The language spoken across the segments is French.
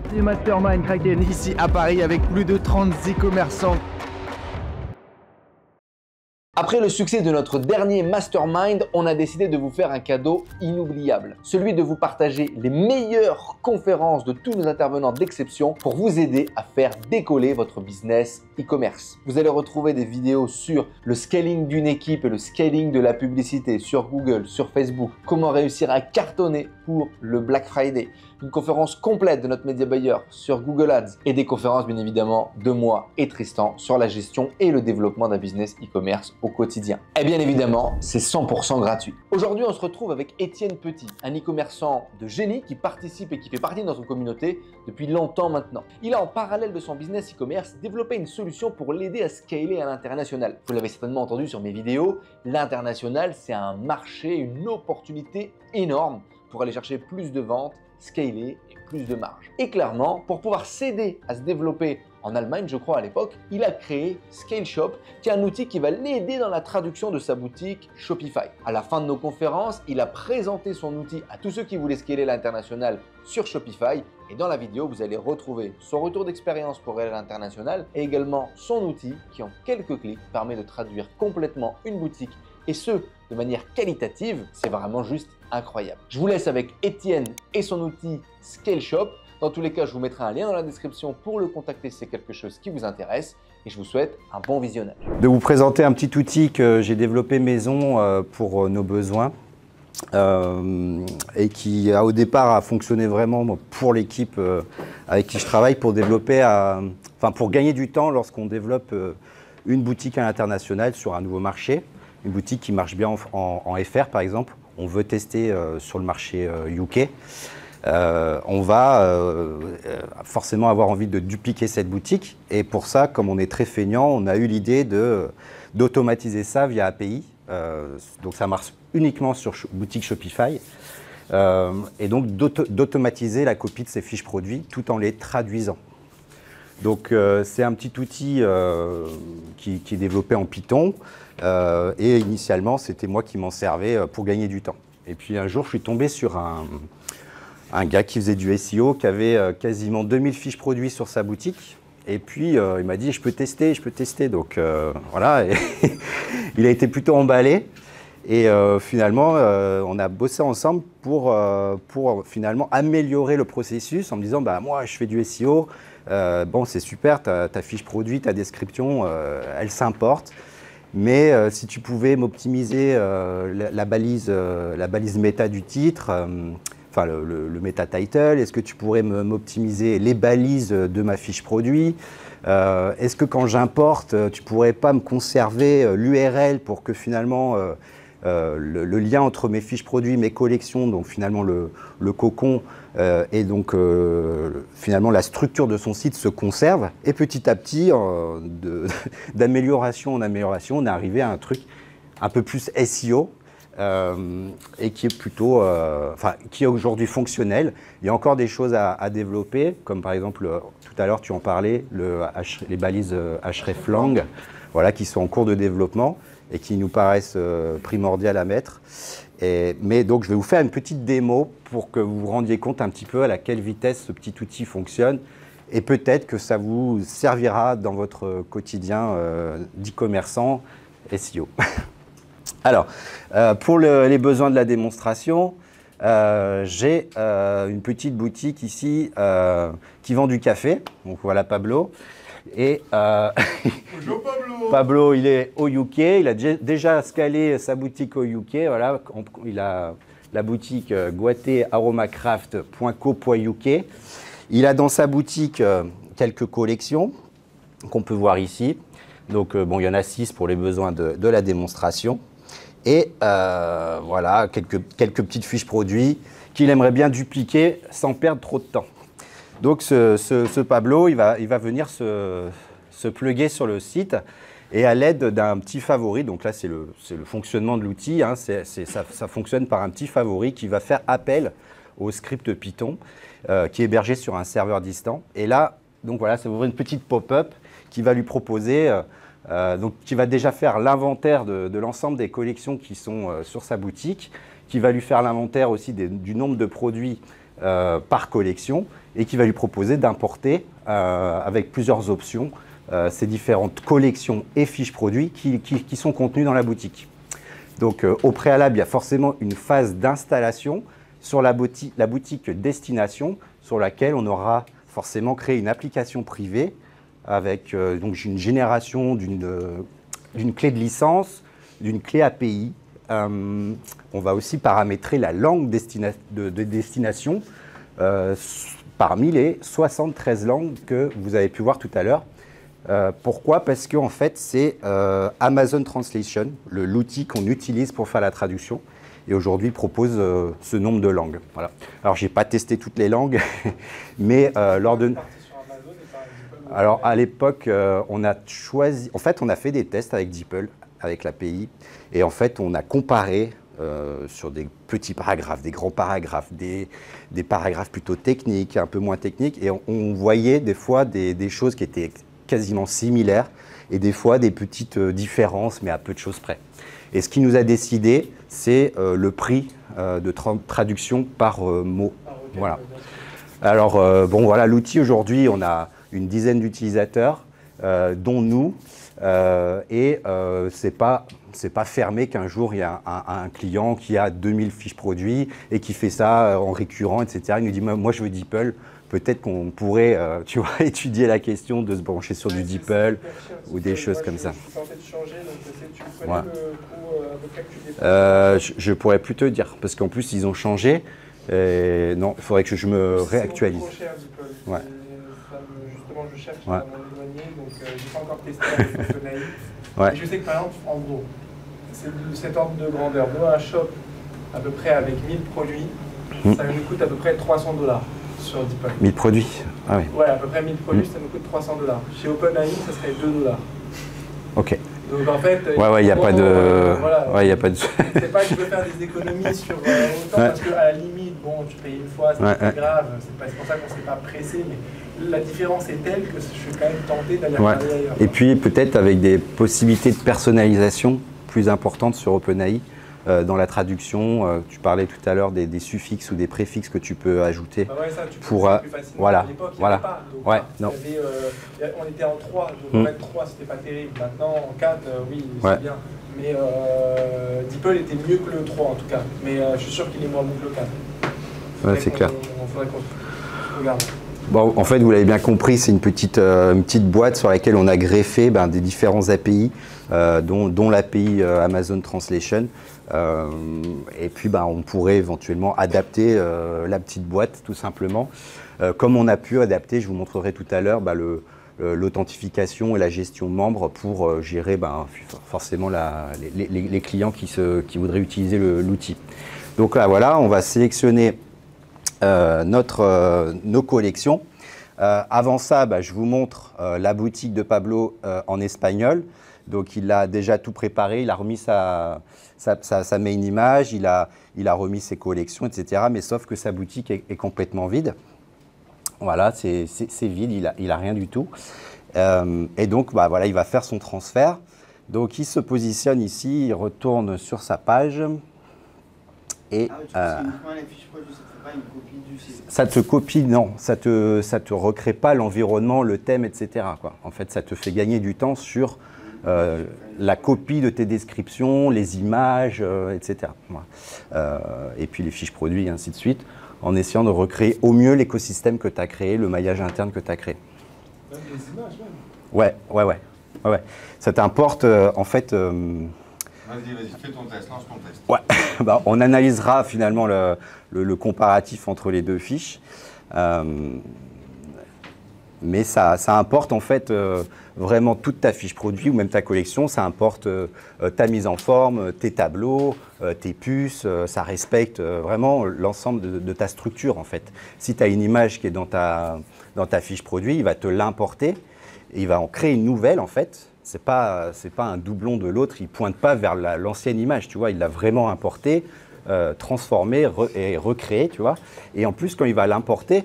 du Mastermind Kraken ici à Paris avec plus de 30 e-commerçants. Après le succès de notre dernier Mastermind, on a décidé de vous faire un cadeau inoubliable. Celui de vous partager les meilleures conférences de tous nos intervenants d'exception pour vous aider à faire décoller votre business e-commerce. Vous allez retrouver des vidéos sur le scaling d'une équipe et le scaling de la publicité sur Google, sur Facebook, comment réussir à cartonner pour le Black Friday, une conférence complète de notre Media Buyer sur Google Ads et des conférences bien évidemment de moi et Tristan sur la gestion et le développement d'un business e-commerce au quotidien. Et bien évidemment, c'est 100% gratuit. Aujourd'hui, on se retrouve avec Étienne Petit, un e-commerçant de génie qui participe et qui fait partie de notre communauté depuis longtemps maintenant. Il a en parallèle de son business e-commerce développé une solution pour l'aider à scaler à l'international. Vous l'avez certainement entendu sur mes vidéos, l'international c'est un marché, une opportunité énorme pour aller chercher plus de ventes, scaler et plus de marge. Et clairement, pour pouvoir s'aider à se développer en Allemagne, je crois à l'époque, il a créé ScaleShop, qui est un outil qui va l'aider dans la traduction de sa boutique Shopify. À la fin de nos conférences, il a présenté son outil à tous ceux qui voulaient scaler l'international sur Shopify. Et dans la vidéo, vous allez retrouver son retour d'expérience pour aller à l'international et également son outil qui, en quelques clics, permet de traduire complètement une boutique et ce, de manière qualitative. C'est vraiment juste incroyable. Je vous laisse avec Étienne et son outil ScaleShop. Dans tous les cas, je vous mettrai un lien dans la description pour le contacter si c'est quelque chose qui vous intéresse et je vous souhaite un bon visionnage. De vous présenter un petit outil que j'ai développé maison pour nos besoins et qui au départ a fonctionné vraiment pour l'équipe avec qui je travaille pour développer, pour gagner du temps lorsqu'on développe une boutique à l'international sur un nouveau marché, une boutique qui marche bien en FR par exemple. On veut tester sur le marché UK. On va forcément avoir envie de dupliquer cette boutique et pour ça, comme on est très feignant, on a eu l'idée d'automatiser ça via API. Donc ça marche uniquement sur boutique Shopify et donc d'automatiser la copie de ces fiches produits tout en les traduisant. Donc c'est un petit outil qui est développé en Python et initialement c'était moi qui m'en servais pour gagner du temps. Et puis un jour je suis tombé sur un gars qui faisait du SEO, qui avait quasiment 2000 fiches produits sur sa boutique. Et puis, il m'a dit, je peux tester. Donc, voilà, et il a été plutôt emballé. Et finalement, on a bossé ensemble pour finalement améliorer le processus en me disant, bah, moi, je fais du SEO. Bon, c'est super, ta fiche produit, ta description, elle s'importe. Mais si tu pouvais m'optimiser la balise méta du titre, enfin le meta title, est-ce que tu pourrais m'optimiser les balises de ma fiche produit? Est-ce que quand j'importe, tu pourrais pas me conserver l'URL pour que finalement le lien entre mes fiches produits, mes collections, donc finalement le cocon et donc finalement la structure de son site se conserve. Et petit à petit, d'amélioration en amélioration, on est arrivé à un truc un peu plus SEO. Et qui est plutôt, qui est aujourd'hui fonctionnel. Il y a encore des choses à développer, comme par exemple, tout à l'heure tu en parlais, les balises hreflang, voilà, qui sont en cours de développement et qui nous paraissent primordiales à mettre. Mais donc je vais vous faire une petite démo pour que vous vous rendiez compte un petit peu à quelle vitesse ce petit outil fonctionne et peut-être que ça vous servira dans votre quotidien d'e-commerçant SEO. Alors, pour les besoins de la démonstration, j'ai une petite boutique ici qui vend du café. Donc voilà Pablo. Et Bonjour Pablo. Pablo, il est au UK. Il a déjà scalé sa boutique au UK. Voilà, il a la boutique guatearomacraft.co.uk. Il a dans sa boutique quelques collections qu'on peut voir ici. Donc, bon, il y en a 6 pour les besoins de la démonstration. Et voilà, quelques petites fiches produits qu'il aimerait bien dupliquer sans perdre trop de temps. Donc ce Pablo, il va venir se plugger sur le site et à l'aide d'un petit favori, donc là c'est le fonctionnement de l'outil, hein, ça fonctionne par un petit favori qui va faire appel au script Python qui est hébergé sur un serveur distant. Et là, donc voilà, ça vous ouvre une petite pop-up qui va lui proposer donc, qui va déjà faire l'inventaire de l'ensemble des collections qui sont sur sa boutique, qui va lui faire l'inventaire aussi du nombre de produits par collection et qui va lui proposer d'importer avec plusieurs options ces différentes collections et fiches produits qui sont contenues dans la boutique. Donc au préalable, il y a forcément une phase d'installation sur la boutique destination sur laquelle on aura forcément créé une application privée avec donc une génération d'une clé de licence, d'une clé API. On va aussi paramétrer la langue de destination parmi les 73 langues que vous avez pu voir tout à l'heure. Pourquoi? Parce qu'en fait, c'est Amazon Translation, l'outil qu'on utilise pour faire la traduction. Et aujourd'hui, propose ce nombre de langues. Voilà. Alors, je n'ai pas testé toutes les langues, mais lors de... Alors, à l'époque, on a choisi... En fait, on a fait des tests avec DeepL, avec l'API. Et en fait, on a comparé sur des petits paragraphes, des grands paragraphes, des paragraphes plutôt techniques, un peu moins techniques. Et on voyait des fois des choses qui étaient quasiment similaires et des fois des petites différences, mais à peu de choses près. Et ce qui nous a décidé, c'est le prix de traduction par mot. Voilà. Alors, bon, voilà, l'outil aujourd'hui, on a une dizaine d'utilisateurs, dont nous, et c'est pas fermé qu'un jour, il y a un client qui a 2000 fiches produits et qui fait ça en récurrent, etc. Il nous dit, moi, je veux DeepL. Peut-être qu'on pourrait, tu vois, étudier la question de se brancher sur du DeepL ou des choses comme ça. Je suis tenté de changer, donc tu connais le coût à peu près que tu dépenses? Je pourrais plus te dire, parce qu'en plus, ils ont changé. Et non, il faudrait que je me réactualise. C'est trop cher, DeepL. Ouais. Justement, je cherche Ouais. à m'en éloigner, donc je n'ai pas encore testé avec OpenAI. Ouais. Et je sais que par exemple, en gros, c'est de cet ordre de grandeur. Moi, un shop, à peu près avec 1000 produits, ça me coûte à peu près $300 sur DeepL. 1000 produits. Ah oui. Ouais, à peu près 1000 produits, ça me coûte $300. Chez OpenAI, ça serait $2. Ok. Donc en fait, Ouais, il n'y a pas de... voilà, Ouais, il y a pas de... c'est pas que je veux faire des économies sur autant, parce qu'à la limite, bon, tu payes une fois, c'est pas grave, c'est pour ça qu'on ne s'est pas pressé, mais la différence est telle que je suis quand même tenté d'aller regarder ailleurs. Et puis peut-être avec des possibilités de personnalisation plus importantes sur OpenAI, dans la traduction, tu parlais tout à l'heure des suffixes ou des préfixes que tu peux ajouter. Bah ouais, ça, tu peux pour plus facilement. voilà, À l'époque, il n'y voilà. avait pas. Donc, Ouais, non. on était en 3, donc en fait 3 c'était pas terrible. Maintenant en 4, oui, c'est bien. Mais DeepL était mieux que le 3 en tout cas. Mais je suis sûr qu'il est moins bon que le 4. Ouais, c'est clair. Il faudrait qu'on regarde. Bon, en fait, vous l'avez bien compris, c'est une petite boîte sur laquelle on a greffé des différents API, dont l'API Amazon Translation. Et puis, on pourrait éventuellement adapter la petite boîte, tout simplement. Comme on a pu adapter, je vous montrerai tout à l'heure, l'authentification et la gestion membre pour gérer forcément les clients qui voudraient utiliser l'outil. Donc là, voilà, on va sélectionner nos collections. Avant ça, je vous montre la boutique de Pablo en espagnol. Donc il a déjà tout préparé, il a remis sa main image, il a remis ses collections, etc. Mais sauf que sa boutique est complètement vide. Voilà, c'est vide, il a rien du tout. Et donc voilà, il va faire son transfert. Donc il se positionne ici, il retourne sur sa page. Et ça te copie, non, ça te recrée pas l'environnement, le thème, etc. quoi. En fait, ça te fait gagner du temps sur la copie de tes descriptions, les images, etc. Voilà. Et puis les fiches produits, et ainsi de suite, en essayant de recréer au mieux l'écosystème que tu as créé, le maillage interne que tu as créé. Même les images, même. Ouais. Ça t'importe, en fait... Vas-y, fais ton test, lance ton test. Ouais, on analysera finalement le comparatif entre les deux fiches. Mais ça importe en fait vraiment toute ta fiche produit ou même ta collection. Ça importe ta mise en forme, tes tableaux, tes puces. Ça respecte vraiment l'ensemble de ta structure en fait. Si tu as une image qui est dans ta fiche produit, il va te l'importer et il va en créer une nouvelle en fait. C'est pas un doublon de l'autre, il ne pointe pas vers l'ancienne image, tu vois, il l'a vraiment importé, transformé et recréé, tu vois. Et en plus, quand il va l'importer,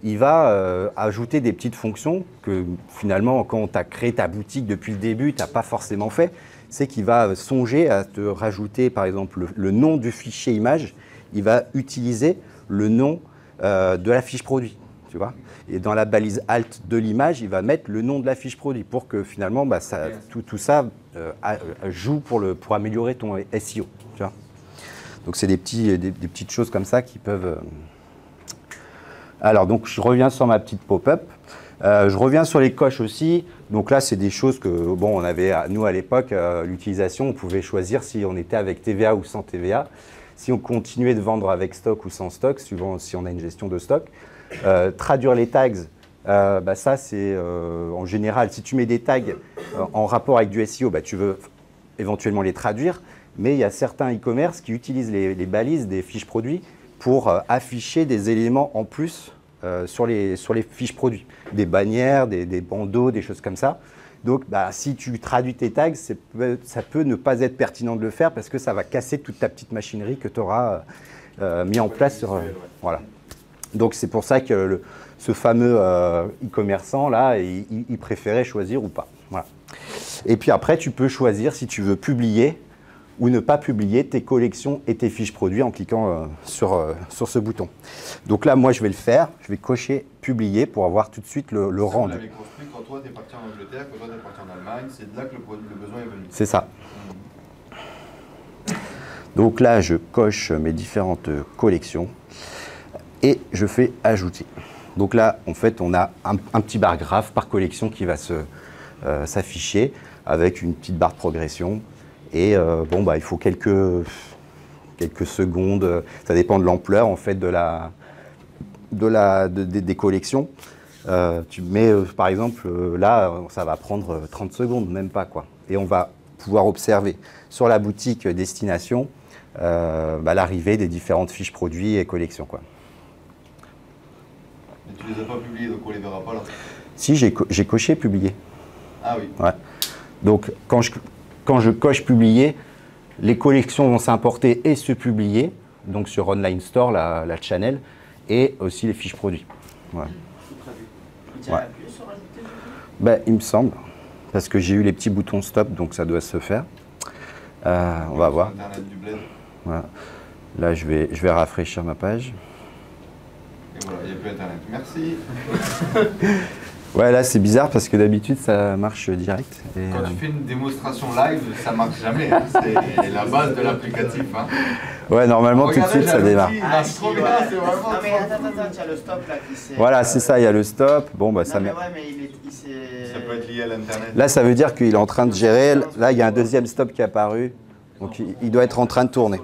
il va ajouter des petites fonctions que finalement, quand tu as créé ta boutique depuis le début, tu n'as pas forcément fait. C'est qu'il va songer à te rajouter, par exemple, le nom du fichier image. Il va utiliser le nom de la fiche produit, tu vois. Et dans la balise alt de l'image, il va mettre le nom de la fiche produit pour que finalement, bah, tout ça joue pour améliorer ton SEO. Tu vois. Donc, c'est des petites choses comme ça qui peuvent... Alors, donc, je reviens sur ma petite pop-up. Je reviens sur les coches aussi. Donc là, c'est des choses que, bon, on avait, nous, à l'époque, l'utilisation, on pouvait choisir si on était avec TVA ou sans TVA. Si on continuait de vendre avec stock ou sans stock, suivant si on a une gestion de stock. Traduire les tags, bah ça c'est en général, si tu mets des tags en rapport avec du SEO, bah tu veux éventuellement les traduire, mais il y a certains e-commerce qui utilisent les balises des fiches produits pour afficher des éléments en plus sur les fiches produits, des bannières, des bandeaux, des choses comme ça. Donc bah, si tu traduis tes tags, ça peut ne pas être pertinent de le faire parce que ça va casser toute ta petite machinerie que tu auras mis en place sur... voilà. Donc c'est pour ça que ce fameux e-commerçant là, il préférait choisir ou pas. Voilà. Et puis après, tu peux choisir si tu veux publier ou ne pas publier tes collections et tes fiches produits en cliquant sur ce bouton. Donc là, moi, je vais le faire. Je vais cocher publier pour avoir tout de suite le rendu. Vous l'avez construit quand toi, tu es parti en Angleterre, quand toi, tu es parti en Allemagne. C'est de là que le besoin est venu. C'est ça. Donc là, je coche mes différentes collections. Et je fais ajouter. Donc là, en fait, on a un petit bar graphe par collection qui va s'afficher avec une petite barre de progression. Et bon, bah, il faut quelques secondes. Ça dépend de l'ampleur en fait des collections. Tu mets, par exemple, là, ça va prendre 30 secondes, même pas quoi. Et on va pouvoir observer sur la boutique destination bah, l'arrivée des différentes fiches produits et collections quoi. Tu les as pas publiés, donc on les verra pas là. Si, j'ai coché publier. Ah oui. Ouais. Donc, quand je coche publier, les collections vont s'importer et se publier, donc sur Online Store, la channel, et aussi les fiches produits. Ouais. Ouais. Ben, il me semble, parce que j'ai eu les petits boutons stop, donc ça doit se faire. On va voir. Internet du bled. Voilà. Là, je vais rafraîchir ma page. Et voilà, il n'y a plus Internet. Merci. Ouais, là, c'est bizarre parce que d'habitude, ça marche direct. Et, quand tu fais une démonstration live, ça marche jamais. Hein. C'est la base de l'applicatif. Hein. Ouais, normalement, regardez, tout de suite, ça démarre. Ah, c'est trop bien, c'est vraiment non, mais attends, tu as le stop là qui s'est... Voilà, c'est ça, il y a le stop. Bon, bah, ça mais met... ouais, mais il s'est... Ça peut être lié à l'Internet. Là, ça veut dire qu'il est en train de gérer. Là, il y a un deuxième stop qui est apparu. Donc, il doit être en train de tourner.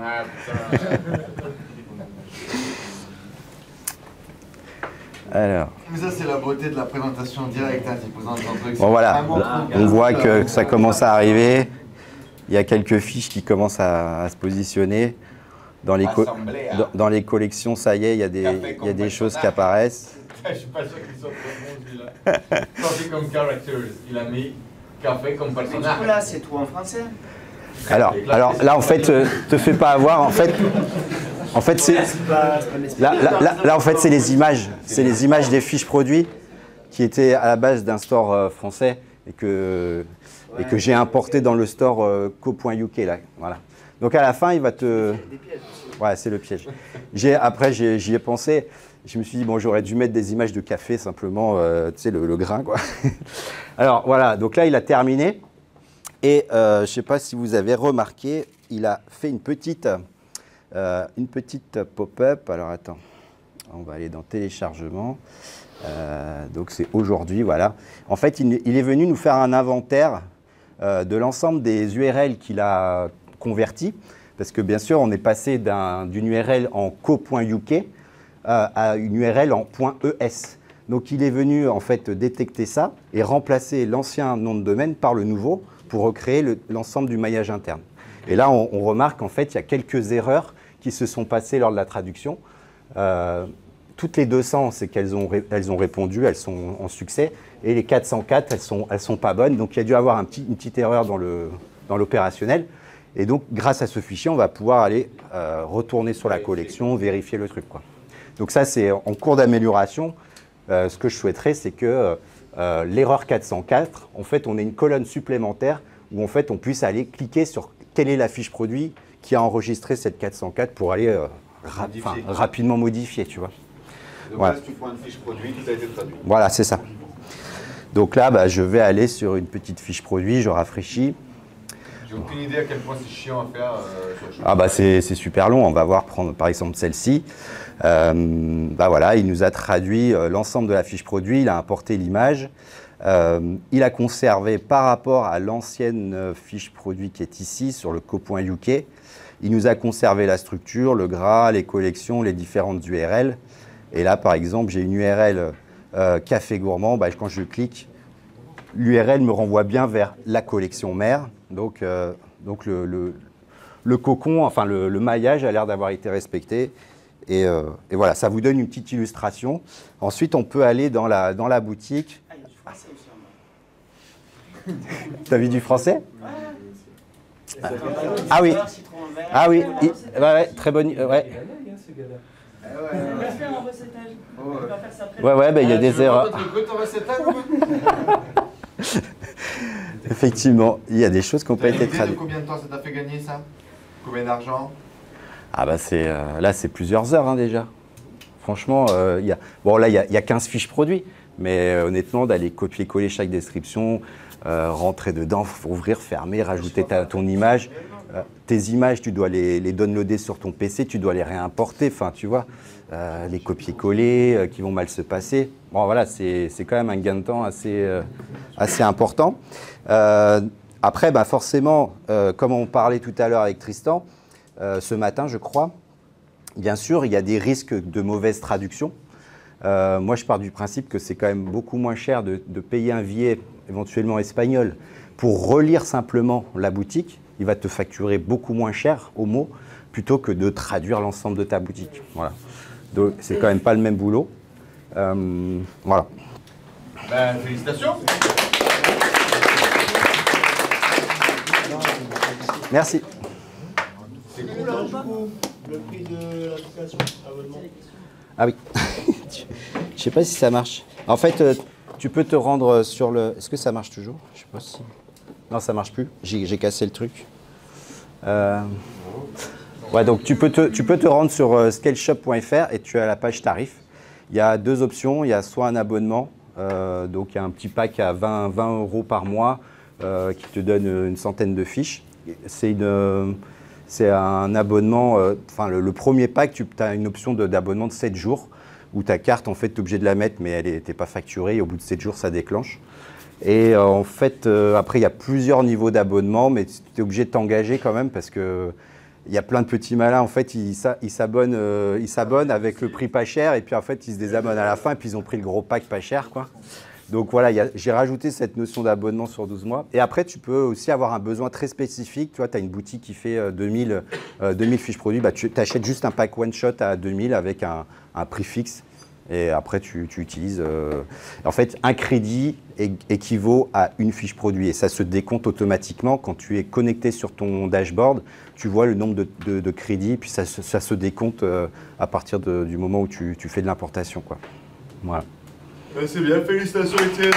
Ah, putain. Alors. Mais ça, c'est la beauté de la présentation directe. Hein, bon, voilà. On voit que ça commence à arriver. Il y a quelques fiches qui commencent à se positionner. Dans les collections, ça y est, il y a des choses qui apparaissent. Je suis pas sûr qu'il soit très bon, celui-là. Coffee comme characters. Il a mis café comme personnage. Du coup, là, c'est tout en français. Alors là, en fait, te fais pas avoir. En fait, c'est là, en fait, c'est les images. C'est les images des fiches produits qui étaient à la base d'un store français et que j'ai importé dans le store co.uk là. Voilà. Donc à la fin, il va te. Ouais, c'est le piège. Après, j'y ai pensé. Je me suis dit, bon, j'aurais dû mettre des images de café, simplement, tu sais, le grain, quoi. Alors, voilà. Donc là, il a terminé. Et je ne sais pas si vous avez remarqué, il a fait une petite pop-up. Alors, attends. On va aller dans téléchargement. Donc, c'est aujourd'hui, voilà. En fait, il est venu nous faire un inventaire de l'ensemble des URL qu'il a convertis. Parce que, bien sûr, on est passé d'une URL en co.uk à une URL en .es. Donc, il est venu, en fait, détecter ça et remplacer l'ancien nom de domaine par le nouveau pour recréer l'ensemble du maillage interne. Et là, on remarque, en fait, il y a quelques erreurs qui se sont passées lors de la traduction. Toutes les 200, c'est qu'elles ont répondu, elles sont en succès. Et les 404, elles sont pas bonnes. Donc, il y a dû avoir une petite erreur dans l'opérationnel. Et donc, grâce à ce fichier, on va pouvoir aller retourner sur la collection, vérifier le truc, quoi. Donc ça, c'est en cours d'amélioration. Ce que je souhaiterais, c'est que l'erreur 404, en fait, on ait une colonne supplémentaire où en fait, on puisse aller cliquer sur quelle est la fiche produit qui a enregistré cette 404 pour aller rapidement modifié, tu vois. Donc Voilà. là, si tu prends une fiche produit, tout a été traduit. Voilà, c'est ça. Donc là, bah, je vais aller sur une petite fiche produit, je rafraîchis. J'ai aucune idée à quel point c'est chiant à faire sur Shopify. Ah bah c'est super long, on va voir prendre par exemple celle-ci. Bah voilà, il nous a traduit l'ensemble de la fiche produit, il a importé l'image. Il a conservé par rapport à l'ancienne fiche produit qui est ici sur le co.uk. Il nous a conservé la structure, le gras, les collections, les différentes URL. Et là par exemple j'ai une URL Café Gourmand, bah, quand je clique, l'URL me renvoie bien vers la collection mère. Donc le cocon, enfin le maillage a l'air d'avoir été respecté. Et voilà, ça vous donne une petite illustration. Ensuite, on peut aller dans la boutique. Ah, il y a du français aussi en bas. T'as vu du français? Ah oui. Citron vert. Ah oui, ouais, très bonne. Ouais, On va faire un recettage. On va faire ça après. ouais, bah, il y a des erreurs. Effectivement, il y a des choses qui n'ont pas été T'as une idée de traduites. combien de temps ça t'a fait gagner ça? Combien d'argent? Ah bah là, c'est plusieurs heures hein, déjà. Franchement, il y a 15 fiches produits. Mais honnêtement, d'aller copier-coller chaque description, rentrer dedans, ouvrir, fermer, rajouter ton image. Tes images, tu dois les downloader sur ton PC, tu dois les réimporter, enfin tu vois, les copier-coller qui vont mal se passer. Bon voilà, c'est quand même un gain de temps assez important. Après, bah, forcément, comme on parlait tout à l'heure avec Tristan, ce matin je crois, bien sûr, il y a des risques de mauvaise traduction. Moi, je pars du principe que c'est quand même beaucoup moins cher de payer un billet éventuellement espagnol pour relire simplement la boutique. Il va te facturer beaucoup moins cher au mot plutôt que de traduire l'ensemble de ta boutique. Voilà. Donc, c'est quand même pas le même boulot. Voilà. Ben, félicitations. Merci. C'est cool. Du coup, le prix de l'application, abonnement. Ah oui. Je sais pas si ça marche. En fait, tu peux te rendre sur le... Est-ce que ça marche toujours? Je sais pas si... Non, ça marche plus. J'ai cassé le truc. Ouais, donc tu peux te rendre sur scaleshop.fr et tu as la page tarif. Il y a deux options. Il y a soit un abonnement, donc il y a un petit pack à 20 € par mois qui te donne une centaine de fiches. C'est un abonnement, enfin le premier pack, tu as une option d'abonnement de 7 jours où ta carte, en fait, tu es obligé de la mettre, mais elle n'était pas facturée. Et au bout de 7 jours, ça déclenche. Et en fait, après, il y a plusieurs niveaux d'abonnement, mais tu es obligé de t'engager quand même parce que il y a plein de petits malins. En fait, ils s'abonnent avec le prix pas cher et puis en fait, ils se désabonnent à la fin et puis ils ont pris le gros pack pas cher, quoi. Donc voilà, j'ai rajouté cette notion d'abonnement sur 12 mois. Et après, tu peux aussi avoir un besoin très spécifique. Tu vois, tu as une boutique qui fait 2000 fiches produits. Bah, tu achètes juste un pack one-shot à 2000 avec un prix fixe. Et après, tu utilises… En fait, un crédit équivaut à une fiche produit. Et ça se décompte automatiquement. Quand tu es connecté sur ton dashboard, tu vois le nombre de crédits. Puis ça se décompte à partir du moment où tu fais de l'importation, quoi. Voilà. C'est bien, félicitations Étienne.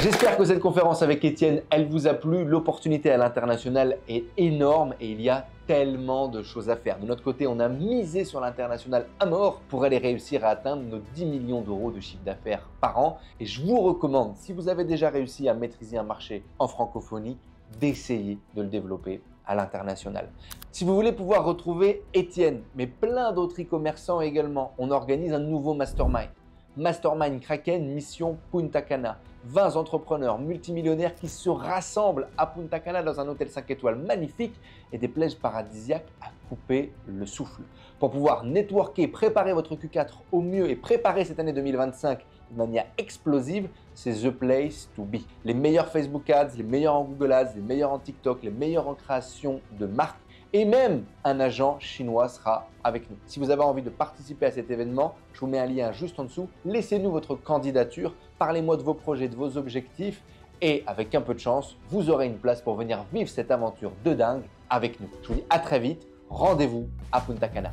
J'espère que cette conférence avec Étienne, elle vous a plu. L'opportunité à l'international est énorme et il y a tellement de choses à faire. De notre côté, on a misé sur l'international à mort pour aller réussir à atteindre nos 10 millions d'euros de chiffre d'affaires par an. Et je vous recommande, si vous avez déjà réussi à maîtriser un marché en francophonie, d'essayer de le développer à l'international. Si vous voulez pouvoir retrouver Étienne, mais plein d'autres e-commerçants également, on organise un nouveau mastermind. Mastermind Kraken Mission Punta Cana. 20 entrepreneurs multimillionnaires qui se rassemblent à Punta Cana dans un hôtel 5 étoiles magnifique et des plages paradisiaques à couper le souffle. Pour pouvoir networker, préparer votre Q4 au mieux et préparer cette année 2025 de manière explosive, c'est The Place to Be. Les meilleurs Facebook Ads, les meilleurs en Google Ads, les meilleurs en TikTok, les meilleurs en création de marque. Et même un agent chinois sera avec nous. Si vous avez envie de participer à cet événement, je vous mets un lien juste en dessous. Laissez-nous votre candidature, parlez-moi de vos projets, de vos objectifs et avec un peu de chance, vous aurez une place pour venir vivre cette aventure de dingue avec nous. Je vous dis à très vite, rendez-vous à Punta Cana.